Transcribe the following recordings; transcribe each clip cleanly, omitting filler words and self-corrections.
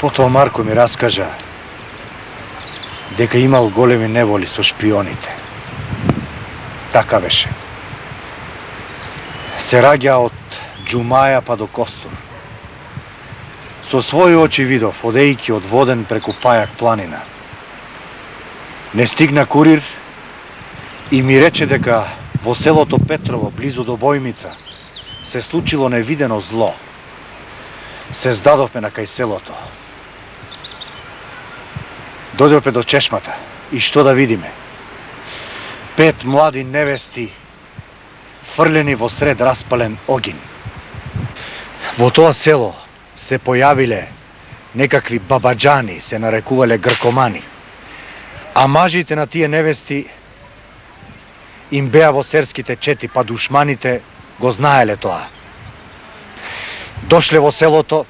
Потоа Марко ми раскажа дека имал големи неволи со шпионите. Така беше. Се раѓа од Џумаја па до Костур. Со своји очи видов, одејќи од Воден преку Пајак планина. Не стигна курир и ми рече дека во селото Петрово, близу до Бојмица, се случило невидено зло. Се здадовме на кај селото. Дојдовме до чешмата и што да видиме? 5 млади невести фрлени во сред распален огин. Во тоа село се појавиле некакви бабаджани, се нарекувале гркомани, а мажите на тие невести им беа во серските чети, па душманите го знаеле тоа. Дошле во селото,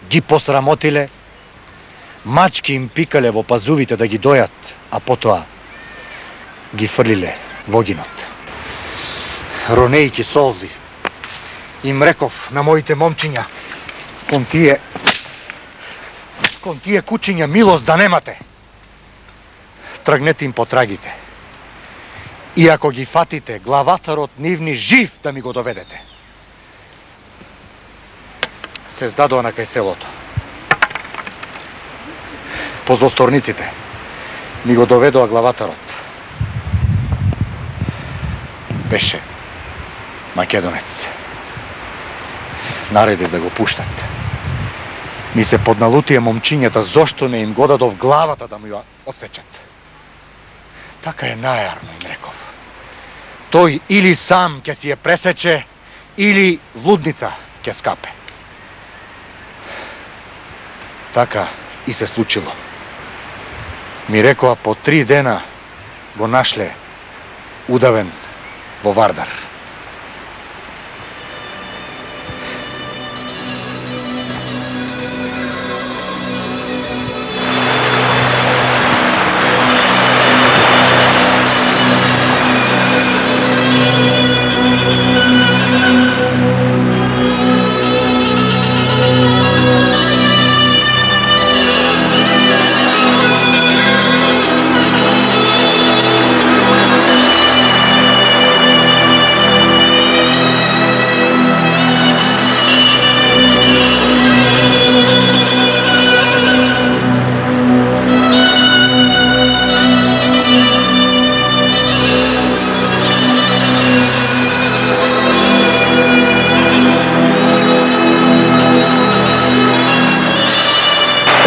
ги посрамотиле, мачки им пикале во пазувите да ги дојат, а потоа ги фрлиле во огинот. Ронејќи солзи, им реков на моите момчиња, кон тие кучиња милост да немате. Тргнете им потрагите. И ако ги фатите, главатарот нивни жив да ми го доведете. Се здадоа на кај селото. По злосторниците ми го доведоа главатарот. Беше македонец. Нареди да го пуштат. Ми се подналутија момчињата зошто не им го дадов главата да му ја отсечат. Така е најарно, им реков. Тој или сам ќе си ја пресече, или лудница ќе скапе. Така и се случило. Ми рекоа по 3 дена го нашле удавен во Вардар.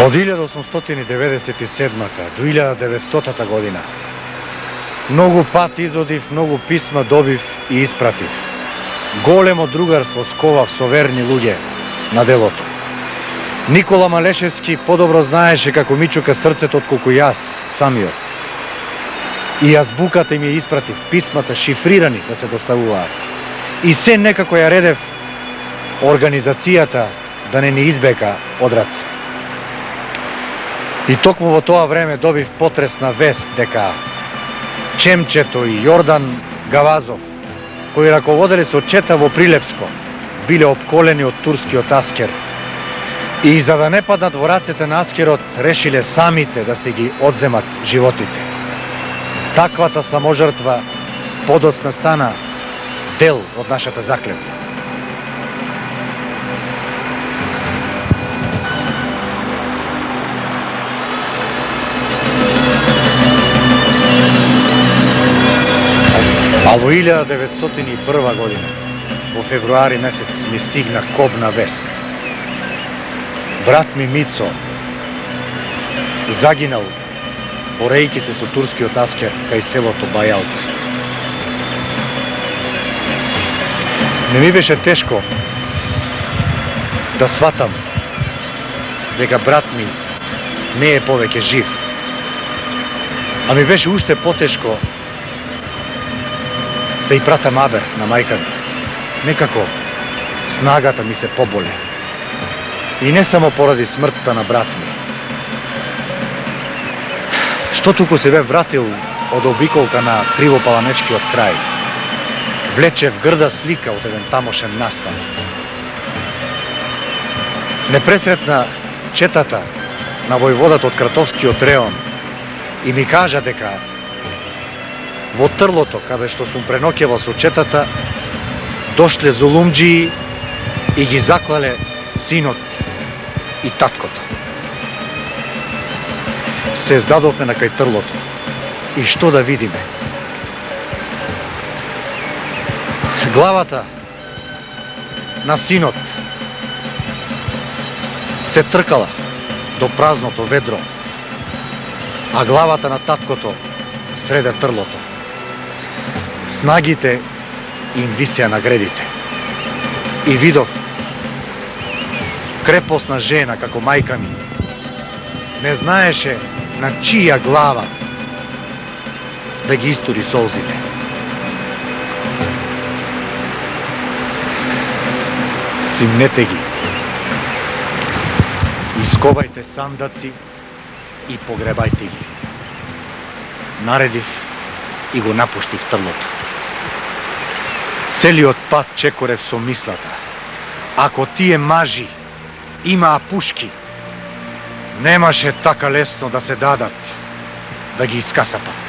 Од 1897 до 1900 година многу пат изодив, многу писма добив и испратив. Големо другарство сковав со верни луѓе на делото. Никола Малешевски подобро знаеше како ми чука срцето отколку јас самиот. И азбуката им ја испратив, писмата шифрирани да се доставуваат. И се некако ја редев организацијата да не ни избека од раце. И токму во тоа време добив потресна вест дека Чемчето и Јордан Гавазов, кои раководеле со чета во Прилепско, биле обколени од турскиот аскер. И за да не паднат во рацете на аскерот, решиле самите да се ги одземат животите. Таквата саможртва подоцна стана дел од нашата заклетва. А во 1901 година, во февруари месец, ми стигна кобна вест. Брат ми Мицо загинал борејќи се со турскиот аскер кај селото Бајалци. Не ми беше тешко да сватам дека брат ми не е повеќе жив, а ми беше уште потешко да и пратам абер на мајка ми. Некако снагата ми се поболе. И не само поради смртта на брат ми. Што туку се бе вратил од обиколка на Кривопаланечкиот крај, влечев грда слика од еден тамошен настан. Не пресретна четата на војводат од Кратовскиот реон и ми кажа дека во трлото, каде што сум преноќевал со четата, дошле зулумџии и ги заклале синот и таткото. Се здадовме на кај трлото. И што да видиме? Главата на синот се тркала до празното ведро, а главата на таткото среде трлото. Снагите им висеа на гредите. И видов крепосна жена како мајка ми. Не знаеше на чија глава да ги истури солзите. Симнете ги, исковајте сандаци и погребајте ги. Наредив и го напуштив трлото. Целиот пат чекорев со мислата. Ако тие мажи имаа пушки, немаше така лесно да се дадат да ги искасапат.